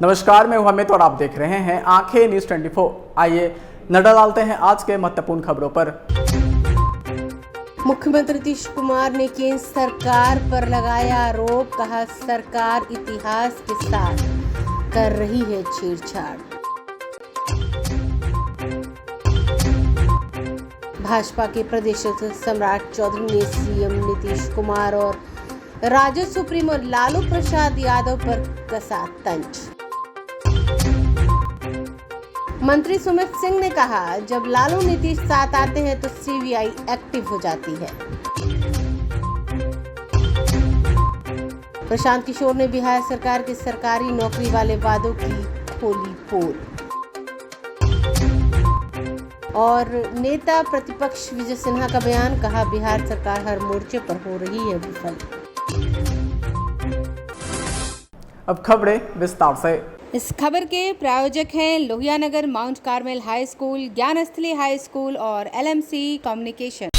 नमस्कार, मैं हूं अमित और आप देख रहे हैं आंखें न्यूज 24। आइए नजर डालते हैं आज के महत्वपूर्ण खबरों पर। मुख्यमंत्री नीतीश कुमार ने केंद्र सरकार पर लगाया आरोप, कहा सरकार इतिहास के साथ कर रही है छेड़छाड़। भाजपा के प्रदेश सम्राट चौधरी ने सीएम नीतीश कुमार और राजद सुप्रीमो लालू प्रसाद यादव पर कसा तंज। मंत्री सुमित सिंह ने कहा, जब लालू नीतीश साथ आते हैं तो सीबीआई एक्टिव हो जाती है। प्रशांत किशोर ने बिहार सरकार के सरकारी नौकरी वाले वादों की खोली पोल। और नेता प्रतिपक्ष विजय सिन्हा का बयान, कहा बिहार सरकार हर मोर्चे पर हो रही है विफल। अब खबरें विस्तार से। इस खबर के प्रायोजक हैं Lohia Nagar Mount Carmel high school, Gyansthali high school और LMC कम्युनिकेशन।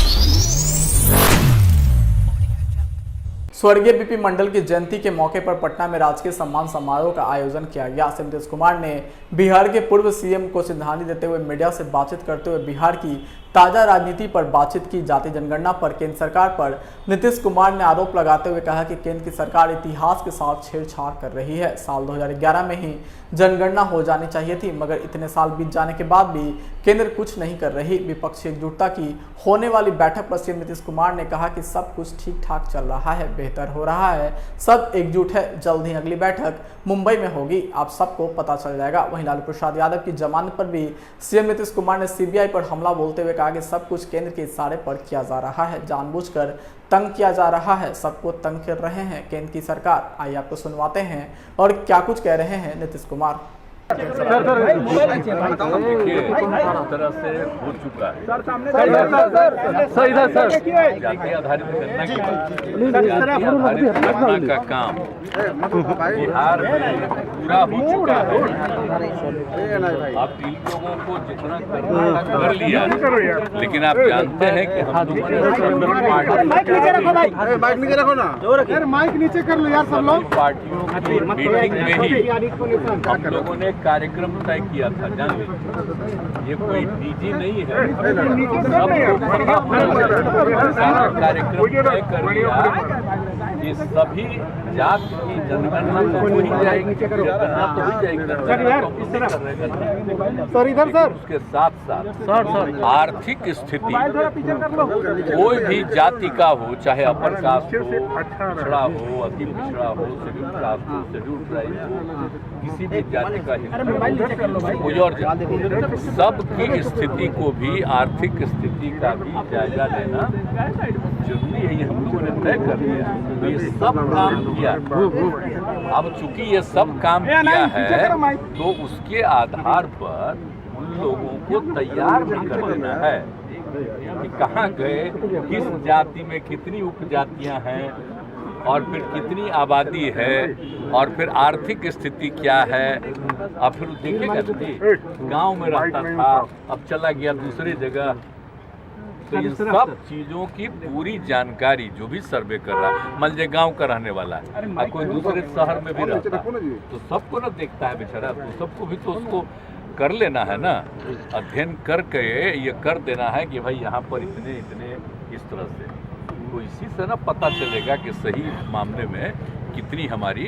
स्वर्गीय बीपी मंडल की जयंती के मौके पर पटना में राजकीय सम्मान समारोह का आयोजन किया गया। सीएम नीतीश कुमार ने बिहार के पूर्व सीएम को श्रद्धांजलि देते हुए मीडिया से बातचीत करते हुए बिहार की ताजा राजनीति पर बातचीत की। जाति जनगणना पर केंद्र सरकार पर नीतीश कुमार ने आरोप लगाते हुए कहा कि केंद्र की सरकार इतिहास के साथ छेड़छाड़ कर रही है। साल 2011 में ही जनगणना हो जानी चाहिए थी, मगर इतने साल बीत जाने के बाद भी केंद्र कुछ नहीं कर रही। विपक्षी एकजुटता की होने वाली बैठक पर सीएम नीतीश कुमार ने कहा कि सब कुछ ठीक ठाक चल रहा है, बेहतर हो रहा है, सब एकजुट है। जल्द ही अगली बैठक मुंबई में होगी, आप सबको पता चल जाएगा। वहीं लालू प्रसाद यादव की जमानत पर भी सीएम नीतीश कुमार ने सीबीआई पर हमला बोलते हुए कहा कि सब कुछ केंद्र के इशारे पर किया जा रहा है, जानबूझकर तंग किया जा रहा है, सबको तंग कर रहे हैं केंद्र की सरकार। आइए आपको सुनवाते हैं और क्या कुछ कह रहे हैं नीतीश कुमार। देखिए, इस तरह से हो चुका है। जाति आधारित गणना की गणना का काम बिहार में पूरा हो चुका है। आप इन लोगों को जितना करना कर लिया, लेकिन आप जानते हैं कि हम लोगों ने पार्टियों की मीटिंग में ही हम लोगों ने कार्यक्रम तय किया था। जान लीजिए, ये कोई निजी नहीं है, सारा कार्यक्रम तय कर लिया कि सभी जाति की जनगणना तो हो ही जाएगी, जनगणना तो हो जाएगी। उसके साथ साथ आर्थिक स्थिति कोई भी जाति का हो, चाहे अपर कास्ट हो, पिछड़ा हो, अति पिछड़ा हो, शेड्यूल कास्ट हो, शेड्यूल ट्राइब हो, किसी भी जाति का कोई और सबकी स्थिति को भी, आर्थिक स्थिति का भी जायजा लेना जरूरी है। ये हम लोगों ने तय कर लिया, तो ये सब काम किया। अब चूंकि ये सब काम किया है, तो उसके आधार पर उन लोगों को तैयार भी कर देना है कि कहाँ गए, किस जाति में कितनी उपजातियां हैं, और फिर कितनी आबादी है, और फिर आर्थिक स्थिति क्या है। अब फिर देखिएगा, गांव में रहता था, अब चला गया दूसरी जगह, तो ये सब चीजों की पूरी जानकारी जो भी सर्वे कर रहा है, मान लीजिए गाँव का रहने वाला है, अब कोई दूसरे शहर में भी रहता है, तो सबको ना देखता है बेचारा, तो सबको भी तो उसको कर लेना है ना, अध्ययन करके ये कर देना है कि भाई यहाँ पर इतने इतने इस तरह से, तो इसी से ना पता चलेगा कि सही मामले में कितनी हमारी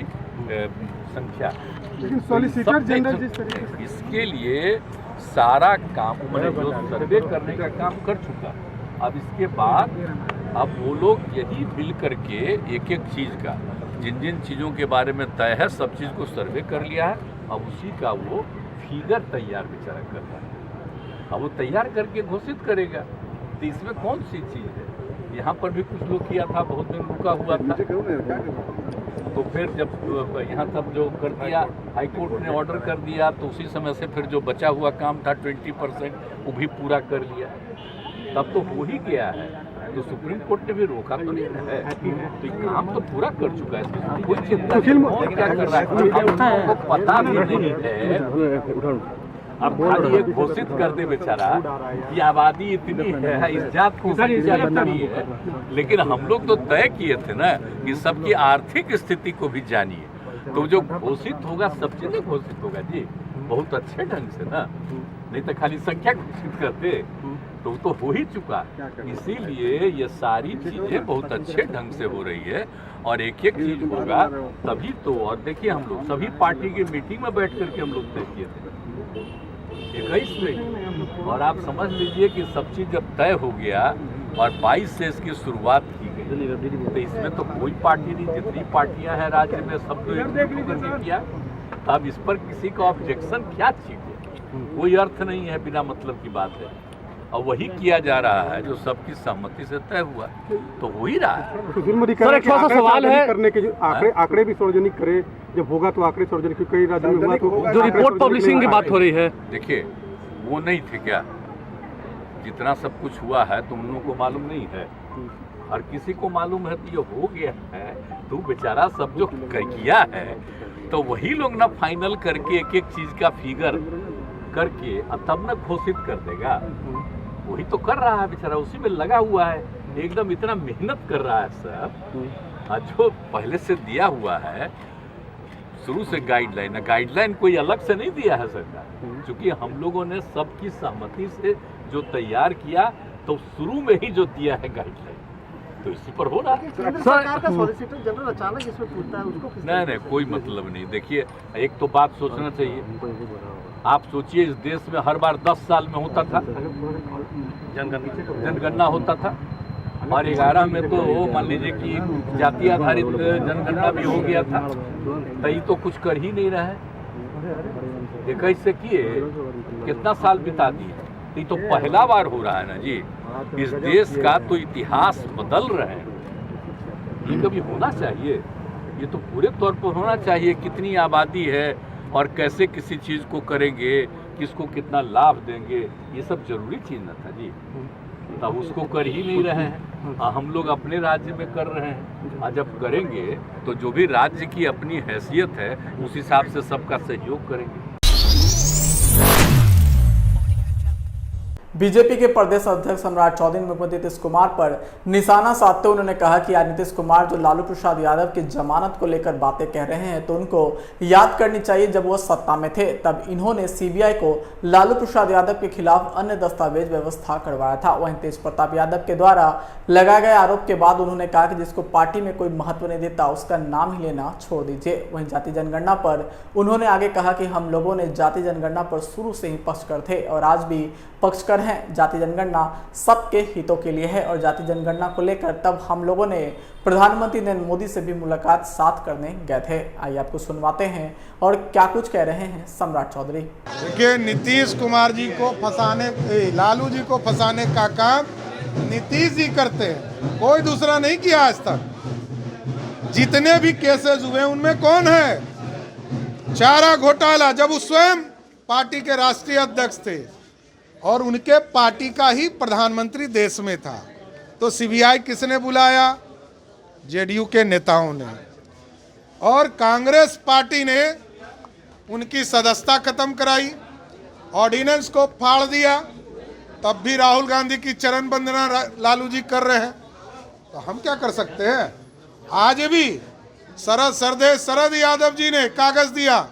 संख्या। लेकिन सॉलिसिटर जनरल जिस तरीके से इसके लिए सारा काम, मैंने जो सर्वे करने का काम कर चुका, अब इसके बाद अब वो लोग यही मिल करके एक एक चीज़ का, जिन जिन चीज़ों के बारे में तय है, सब चीज़ को सर्वे कर लिया है। अब उसी का वो फिगर तैयार बेचारा कर रहा है, अब वो तैयार करके घोषित करेगा। तो इसमें कौन सी चीज़ है, यहाँ पर भी कुछ लोग किया था, बहुत दिन रुका हुआ था, तो फिर जब यहाँ तब जो कर दिया, हाई कोर्ट ने ऑर्डर कर दिया, तो उसी समय से फिर जो बचा हुआ काम था 20% वो भी पूरा कर लिया, तब तो हो ही गया है। तो सुप्रीम कोर्ट ने भी रोका तो नहीं है, तो काम तो पूरा कर चुका है, कोई चिंता नहीं। क्या कर रहा है आपको पता भी नहीं है, अब खाली एक घोषित कर दे बेचारा कि आबादी इतनी है, इस जात की संख्या इतनी है, लेकिन हम लोग तो तय किए थे ना कि सबकी आर्थिक स्थिति को भी जानिए। तो जो घोषित होगा सब चीजें घोषित होगा जी, बहुत अच्छे ढंग से ना, नहीं तो खाली संख्या घोषित करते तो वो तो हो ही चुका। इसीलिए ये सारी चीजें बहुत अच्छे ढंग से हो रही है और एक एक चीज होगा तभी तो। और देखिए हम लोग सभी पार्टी की मीटिंग में बैठ करके हम लोग तय किए थे 21 में, और आप समझ लीजिए कि सब चीज जब तय हो गया और 22 से इसकी शुरुआत की गई, तो इसमें तो कोई पार्टी नहीं, जितनी पार्टियां हैं राज्य में सब तो एक करके किया। अब इस पर किसी का ऑब्जेक्शन क्या चीज है, कोई अर्थ नहीं है, बिना मतलब की बात है। और वही किया जा रहा है जो सबकी सहमति से तय हुआ, तो हो ही रहा है। सुशील मोदी कह रहे हैं कि आंकड़े सवाल है करने के, जो आंकड़े भी सार्वजनिक करे, जब होगा तो आंकड़े सार्वजनिक, कई राज्यों में हुआ तो जो रिपोर्ट पब्लिशिंग की बात हो रही है। देखिए वो नहीं थे क्या, जितना सब कुछ हुआ है तो उन लोगों को मालूम नहीं है, और किसी को मालूम है तो ये हो गया है, तो बेचारा सब जो किया है तो वही लोग ना फाइनल करके एक एक चीज का फिगर करके तब ना घोषित कर देगा। वही तो कर रहा है बेचारा, उसी में लगा हुआ है, एकदम इतना मेहनत कर रहा है सब। जो पहले से दिया हुआ है शुरू से गाइडलाइन कोई अलग से नहीं दिया है सरकार, क्योंकि हम लोगों ने सबकी सहमति से जो तैयार किया तो शुरू में ही जो दिया है गाइडलाइन, तो इसी पर हो रहा है। सरकार का सॉलिसिटर जनरल अचानक इसमें पूछता है, उसको नहीं कोई मतलब नहीं। देखिए एक तो बात सोचना चाहिए, आप सोचिए इस देश में हर बार 10 साल में होता था जनगणना होता था, और 11 में तो मान लीजिए कि जाति आधारित जनगणना भी हो गया था, तो ये तो कुछ कर ही नहीं रहा है। 21 से किए कितना साल बिता दिए, ये तो पहला बार हो रहा है ना जी। इस देश का तो इतिहास बदल रहे हैं, ये कभी होना चाहिए, ये तो पूरे तौर पर होना चाहिए। कितनी आबादी है और कैसे किसी चीज़ को करेंगे, किसको कितना लाभ देंगे, ये सब जरूरी चीज़ न था जी। तब उसको कर ही नहीं रहे हैं, हम लोग अपने राज्य में कर रहे हैं, और जब करेंगे तो जो भी राज्य की अपनी हैसियत है उस हिसाब से सबका सहयोग करेंगे। बीजेपी के प्रदेश अध्यक्ष सम्राट चौधरी ने मुख्यमंत्री नीतीश कुमार पर निशाना साधते उन्होंने कहा कि आज नीतीश कुमार जो लालू प्रसाद यादव की जमानत को लेकर बातें कह रहे हैं तो उनको याद करनी चाहिए जब वो सत्ता में थे, तब इन्होंने सीबीआई को लालू प्रसाद यादव के खिलाफ अन्य दस्तावेज व्यवस्था करवाया था। वहीं तेज प्रताप यादव के द्वारा लगाए गए आरोप के बाद उन्होंने कहा कि जिसको पार्टी में कोई महत्व नहीं देता उसका नाम ही लेना छोड़ दीजिए। वहीं जाति जनगणना पर उन्होंने आगे कहा कि हम लोगों ने जाति जनगणना पर शुरू से ही पक्षकर थे और आज भी पक्षकर हैं। जाति जनगणना सबके हितों के लिए है और जाति जनगणना को लेकर तब हम लोगों ने प्रधानमंत्री नरेंद्र मोदी से भी मुलाकात साथ करने गए थे। आइए आपको सुनवाते हैं और क्या कुछ कह रहे हैं सम्राट चौधरी। देखिए नीतीश कुमार जी को फंसाने, लालू जी को फंसाने का काम नीतीश जी करते हैं, कोई दूसरा नहीं किया आज तक। जितने भी केसेस हुए उनमें कौन है? चारा घोटाला, जब वो स्वयं पार्टी के राष्ट्रीय अध्यक्ष थे और उनके पार्टी का ही प्रधानमंत्री देश में था, तो सीबीआई किसने बुलाया? जेडीयू के नेताओं ने, और कांग्रेस पार्टी ने उनकी सदस्यता खत्म कराई, ऑर्डिनेंस को फाड़ दिया, तब भी राहुल गांधी की चरण वंदना लालू जी कर रहे हैं। तो हम क्या कर सकते हैं? आज भी शरद यादव जी ने कागज दिया,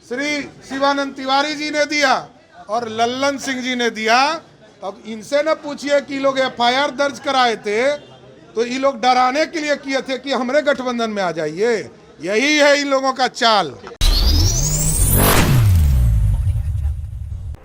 श्री शिवानंद तिवारी जी ने दिया और लल्लन सिंह जी ने दिया। तब इनसे न पूछिए कि लोग एफआईआर दर्ज कराए थे तो ये लोग डराने के लिए किए थे कि हमारे गठबंधन में आ जाइए। यही है इन लोगों का चाल।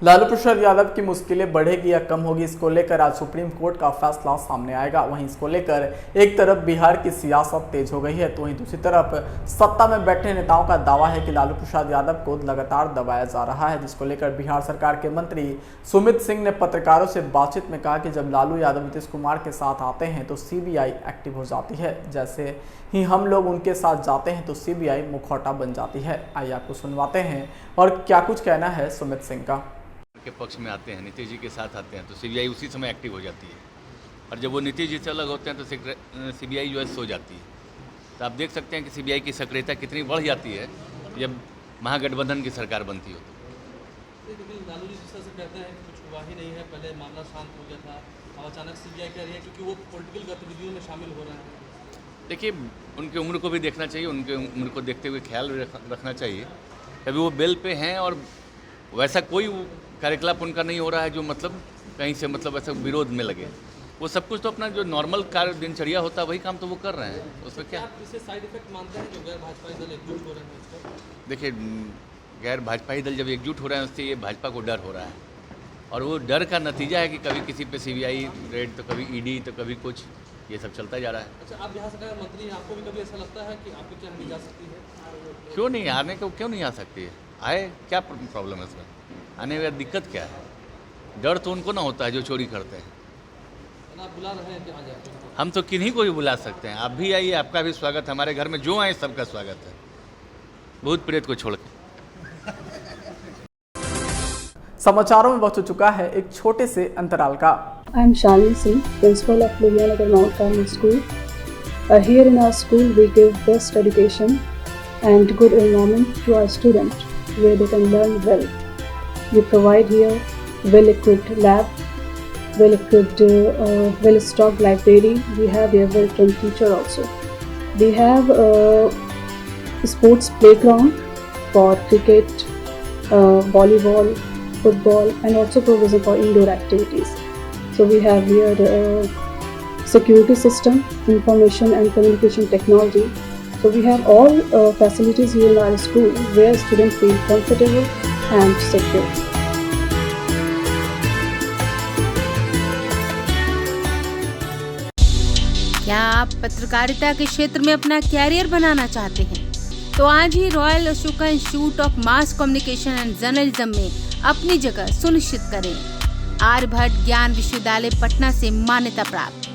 लालू प्रसाद यादव की मुश्किलें बढ़ेगी या कम होगी, इसको लेकर आज सुप्रीम कोर्ट का फैसला सामने आएगा। वहीं इसको लेकर एक तरफ बिहार की सियासत तेज हो गई है तो वहीं दूसरी तरफ सत्ता में बैठे नेताओं का दावा है कि लालू प्रसाद यादव को लगातार दबाया जा रहा है, जिसको लेकर बिहार सरकार के मंत्री सुमित सिंह ने पत्रकारों से बातचीत में कहा कि जब लालू यादव नीतीश कुमार के साथ आते हैं तो सीबीआई एक्टिव हो जाती है, जैसे ही हम लोग उनके साथ जाते हैं तो सीबीआई मुखौटा बन जाती है। आइए आपको सुनवाते हैं और क्या कुछ कहना है सुमित सिंह का। के पक्ष में आते हैं, नीतीश जी के साथ आते हैं तो सीबीआई उसी समय एक्टिव हो जाती है, और जब वो नीतीश जी से अलग होते हैं तो सीबीआई जो है सो जाती है। तो आप देख सकते हैं कि सीबीआई की सक्रियता कितनी बढ़ जाती है जब महागठबंधन की सरकार बनती हो। तो लालू जी जिस तरह से कहते हैं कुछ हुआ ही नहीं है, पहले मामला शांत हो गया था, अब अचानक सीबीआई कह रही है क्योंकि वो पॉलिटिकल गतिविधियों में शामिल हो रहे हैं। देखिए, उनकी उम्र को भी देखना चाहिए, उनके उम्र को देखते हुए ख्याल भी रखना चाहिए। अभी वो बेल पे हैं और वैसा कोई कार्यकलाप उनका नहीं हो रहा है जो मतलब कहीं से मतलब ऐसा विरोध में लगे। वो सब कुछ तो अपना जो नॉर्मल कार्य दिनचर्या होता है वही काम तो वो कर रहे हैं, उसमें क्या। आप इसे साइड इफेक्ट मानते हैं जो गैर भाजपाई दल एकजुट हो रहे हैं इस पर? देखिए, गैर भाजपाई दल जब एकजुट हो रहे हैं उससे ये भाजपा को डर हो रहा है, और वो डर का नतीजा है कि कभी किसी पे CBI रेड तो कभी ED तो कभी कुछ, ये सब चलता जा रहा है। अच्छा, आप यहाँ से का मंत्री हैं, आपको भी कभी ऐसा लगता है कि आपकी क्या नहीं जा सकती है? क्यों नहीं आने को, क्यों नहीं आ सकती है? आए, क्या प्रॉब्लम है इसमें? आने में दिक्कत क्या है? डर तो उनको ना होता है जो चोरी करते हैं। आप बुला रहे हैं कि आ जाए? हम तो किन्हीं को भी बुला सकते हैं, आप भी आइए, आपका भी स्वागत है हमारे घर में, जो आए सबका स्वागत है, भूत प्रेत को छोड़ के। समाचारों में वक्त हो चुका है एक छोटे से अंतराल का। I am Shalini Singh, principal of Lulianagar Mount Carmel School. Here in our school, we give best education and good environment to our students, where they can learn well. We provide here well-equipped lab, well-equipped, well-stocked library. We have here well-trained teacher also. We have a sports playground for cricket, volleyball, football, and also provision for indoor activities. So we have here security system, information and communication technology. So we have all facilities here in our school where students feel comfortable and secure. क्या आप पत्रकारिता के क्षेत्र में अपना career बनाना चाहते हैं? तो आज ही Royal Ashoka institute of mass communication and journalism में अपनी जगह सुनिश्चित करें। आर्यभट्ट ज्ञान विश्वविद्यालय पटना से मान्यता प्राप्त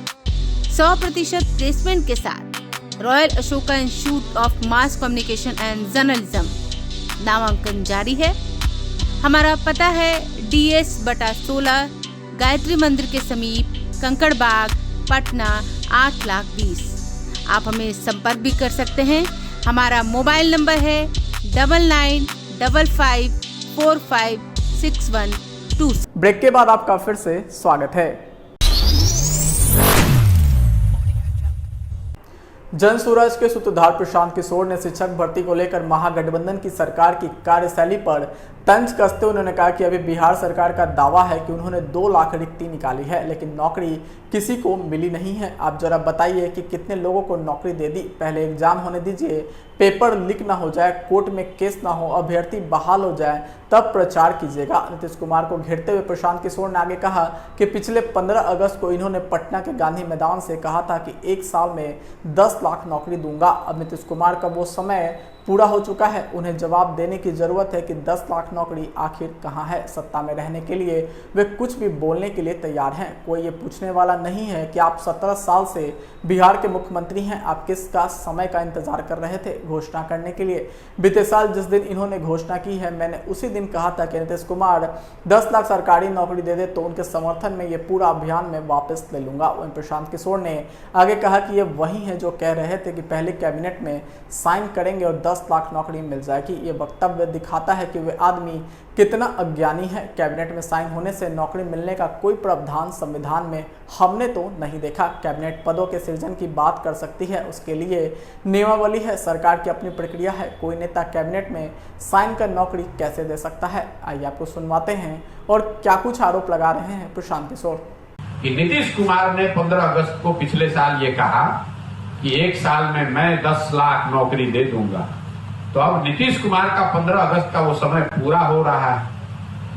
100% प्लेसमेंट के साथ royal Ashoka institute of mass communication and journalism नामांकन जारी है। हमारा पता है DS/16 गायत्री मंदिर के समीप, कंकड़ बाग, पटना 8,20,000। आप हमें संपर्क भी कर सकते हैं। हमारा मोबाइल नंबर है 9955456122। ब्रेक के बाद आपका फिर से स्वागत है। जन सूरज के सूत्रधार प्रशांत किशोर ने शिक्षक भर्ती को लेकर महागठबंधन की सरकार की कार्यशैली पर तंज कसते हुए उन्होंने कहा कि अभी बिहार सरकार का दावा है कि उन्होंने 2 लाख रिक्ति निकाली है, लेकिन नौकरी किसी को मिली नहीं है। आप जरा बताइए कि कितने लोगों को नौकरी दे दी? पहले एग्जाम होने दीजिए, पेपर लीक ना हो जाए, कोर्ट में केस ना हो, अभ्यर्थी बहाल हो जाए, तब प्रचार कीजिएगा। नीतीश कुमार को घेरते हुए प्रशांत किशोर ने आगे कहा कि पिछले 15 अगस्त को इन्होंने पटना के गांधी मैदान से कहा था कि 1 साल में 10 लाख नौकरी दूंगा। अब नीतीश कुमार का वो समय पूरा हो चुका है, उन्हें जवाब देने की जरूरत है कि 10 लाख नौकरी आखिर कहां है। सत्ता में रहने के लिए वे कुछ भी बोलने के लिए तैयार हैं। कोई ये पूछने वाला नहीं है कि आप 17 साल से बिहार के मुख्यमंत्री हैं, आप किसका समय का इंतजार कर रहे थे घोषणा करने के लिए। बीते साल जिस दिन इन्होंने घोषणा की है, मैंने उसी दिन कहा था कि नीतीश कुमार 10 लाख सरकारी नौकरी दे दे तो उनके समर्थन में ये पूरा अभियान में वापस ले लूंगा। वहीं प्रशांत किशोर ने आगे कहा कि ये वही है जो कह रहे थे कि पहले कैबिनेट में साइन करेंगे और 10 लाख नौकरी मिल जाएगी। ये वक्तव्य दिखाता है कि वे आदमी कितना अज्ञानी है। कैबिनेट में साइन होने से नौकरी मिलने का कोई प्रावधान संविधान में हमने तो नहीं देखा। कैबिनेट पदों के सृजन की बात कर सकती है, उसके लिए नियमावली है, सरकार की अपनी प्रक्रिया है। कोई नेता कैबिनेट में साइन कर नौकरी कैसे दे सकता है? आइए आपको सुनवाते हैं और क्या कुछ आरोप लगा रहे हैं प्रशांत किशोर। कि नीतीश कुमार ने 15 अगस्त को पिछले साल ये कहा कि 1 साल में मैं 10 लाख नौकरी दे दूंगा। तो अब नीतीश कुमार का 15 अगस्त का वो समय पूरा हो रहा है।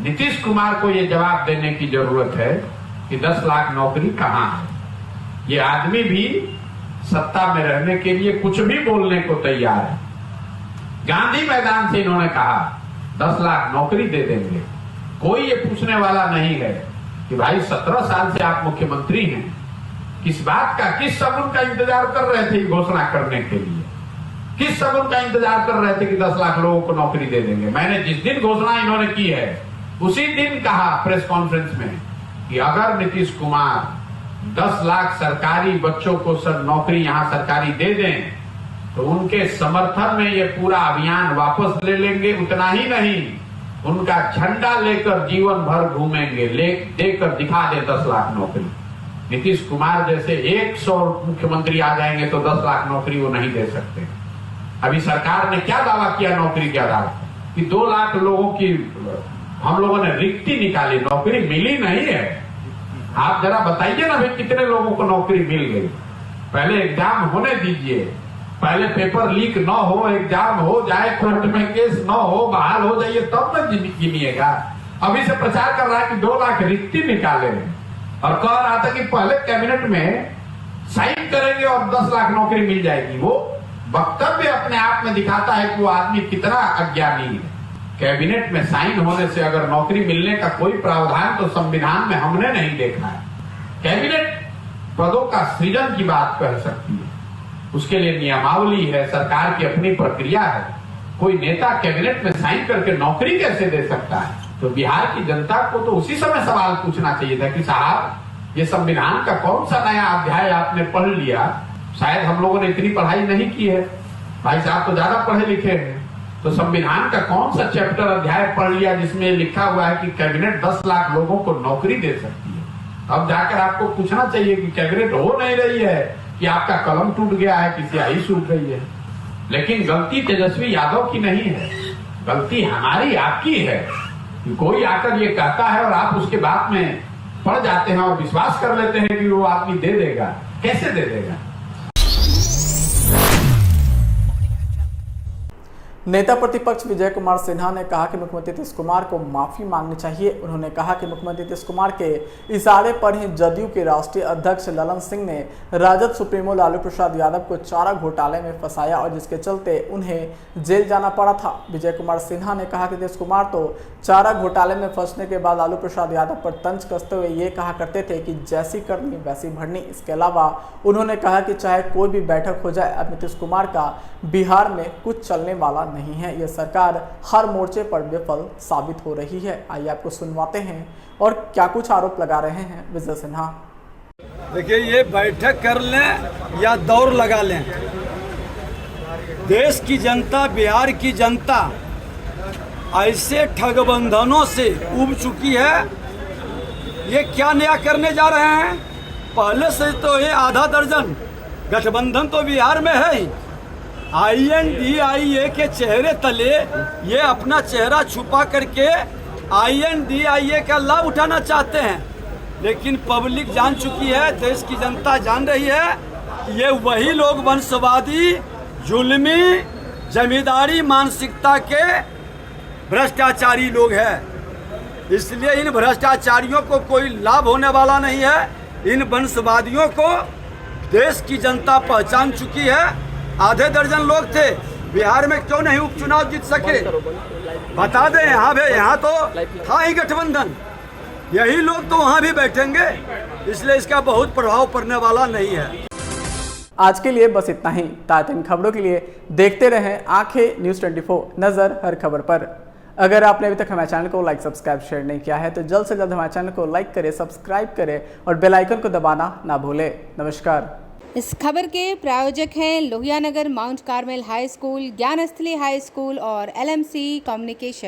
नीतीश कुमार को ये जवाब देने की जरूरत है कि 10 लाख नौकरी कहां है। ये आदमी भी सत्ता में रहने के लिए कुछ भी बोलने को तैयार है। गांधी मैदान से इन्होंने कहा 10 लाख नौकरी दे देंगे। कोई ये पूछने वाला नहीं है कि भाई 17 साल से आप मुख्यमंत्री हैं, किस बात का, किस सबूत का इंतजार कर रहे थे घोषणा करने के लिए? किस सबूत का इंतजार कर रहे थे कि 10 लाख लोगों को नौकरी दे देंगे? मैंने जिस दिन घोषणा इन्होंने की है उसी दिन कहा प्रेस कॉन्फ्रेंस में कि अगर नीतीश कुमार 10 लाख सरकारी बच्चों को नौकरी यहां सरकारी दे दें तो उनके समर्थन में ये पूरा अभियान वापस ले लेंगे। उतना ही नहीं, उनका झंडा लेकर जीवन भर घूमेंगे, देकर दिखा दे 10 लाख नौकरी। नीतीश कुमार जैसे 100 मुख्यमंत्री आ जाएंगे तो 10 लाख नौकरी वो नहीं दे सकते। अभी सरकार ने क्या दावा किया नौकरी के आधार पर कि 2 लाख लोगों की हम लोगों ने रिक्ति निकाली, नौकरी मिली नहीं है। आप जरा बताइए ना भाई कितने लोगों को नौकरी मिल गई। पहले एग्जाम होने दीजिए, पहले पेपर लीक न हो, एग्जाम हो जाए, कोर्ट में केस न हो, बहाल हो जाइए, तब तक गिनिएगा। अभी से प्रचार कर रहा है कि 2 लाख रिक्ति निकाले और कह रहा था कि पहले कैबिनेट में साइन करेंगे और 10 लाख नौकरी मिल जाएगी। वो वक्तव्य अपने आप में दिखाता है कि वो आदमी कितना अज्ञानी है। कैबिनेट में साइन होने से अगर नौकरी मिलने का कोई प्रावधान तो संविधान में हमने नहीं देखा है। कैबिनेट पदों का सृजन की बात कह सकती है, उसके लिए नियमावली है, सरकार की अपनी प्रक्रिया है। कोई नेता कैबिनेट में साइन करके नौकरी कैसे दे सकता है? तो बिहार की जनता को तो उसी समय सवाल पूछना चाहिए था कि साहब ये संविधान का कौन सा नया अध्याय आपने पढ़ लिया? शायद हम लोगों ने इतनी पढ़ाई नहीं की है, भाई साहब तो ज्यादा पढ़े लिखे हैं, तो संविधान का कौन सा चैप्टर अध्याय पढ़ लिया जिसमें लिखा हुआ है कि कैबिनेट 10 लाख लोगों को नौकरी दे सकती है? अब जाकर आपको पूछना चाहिए कि कैबिनेट हो नहीं रही है कि आपका कलम टूट गया है कि स्याही सूख गई है। लेकिन गलती तेजस्वी यादव की नहीं है, गलती हमारी आपकी है कि कोई आकर ये कहता है और आप उसके बात में पड़ जाते हैं और विश्वास कर लेते हैं कि वो आदमी दे देगा। कैसे दे देगा? नेता प्रतिपक्ष विजय कुमार सिन्हा ने कहा कि मुख्यमंत्री नीतीश कुमार को माफी मांगनी चाहिए। उन्होंने कहा कि मुख्यमंत्री नीतीश कुमार के इशारे पर ही जदयू के राष्ट्रीय अध्यक्ष ललन सिंह ने राजद सुप्रीमो लालू प्रसाद यादव को चारा घोटाले में फंसाया और जिसके चलते उन्हें जेल जाना पड़ा था। विजय कुमार सिन्हा ने कहा कि नीतीश कुमार तो चारा घोटाले में फंसने के बाद लालू प्रसाद यादव पर तंज कसते हुए ये कहा करते थे कि जैसी करनी वैसी भरनी। इसके अलावा उन्होंने कहा कि चाहे कोई भी बैठक हो जाए, अब नीतीश कुमार का बिहार में कुछ चलने वाला नहीं है। यह सरकार हर मोर्चे पर विफल साबित हो रही है। आइए आपको सुनवाते हैं और क्या कुछ आरोप लगा रहे हैं विजय सिन्हा। देखिए, ये बैठक कर लें या दौड़ लगा लें, देश की जनता, बिहार की जनता ऐसे ठगबंधनों से उब चुकी है। ये क्या नया करने जा रहे हैं? पहले से तो ये आधा दर्जन गठबंधन तो बिहार में है ही। INDIA के चेहरे तले ये अपना चेहरा छुपा करके INDIA का लाभ उठाना चाहते हैं, लेकिन पब्लिक जान चुकी है, देश की जनता जान रही है, ये वही लोग वंशवादी, जुल्मी, जमींदारी मानसिकता के भ्रष्टाचारी लोग हैं। इसलिए इन भ्रष्टाचारियों को कोई लाभ होने वाला नहीं है। इन वंशवादियों को देश की जनता पहचान चुकी है। आधे दर्जन लोग थे, बिहार में क्यों नहीं उपचुनाव जीत सके? बता दें, यहाँ तो था ही गठबंधन, यही लोग तो वहाँ भी बैठेंगे, इसलिए इसका बहुत प्रभाव पड़ने वाला नहीं है। आज के लिए बस इतना ही। ताज़ा इन खबरों के लिए देखते रहें आंखें न्यूज़ 24, नजर हर खबर पर। अगर आपने अभी तक हमारे चैनल को लाइक, सब्सक्राइब, शेयर नहीं किया है तो जल्द से जल्द हमारे चैनल को लाइक करें, सब्सक्राइब करें और बेल आइकन को दबाना ना भूलें। नमस्कार। इस खबर के प्रायोजक हैं Lohia Nagar Mount Carmel high school, Gyansthali high school और LMC कम्युनिकेशन।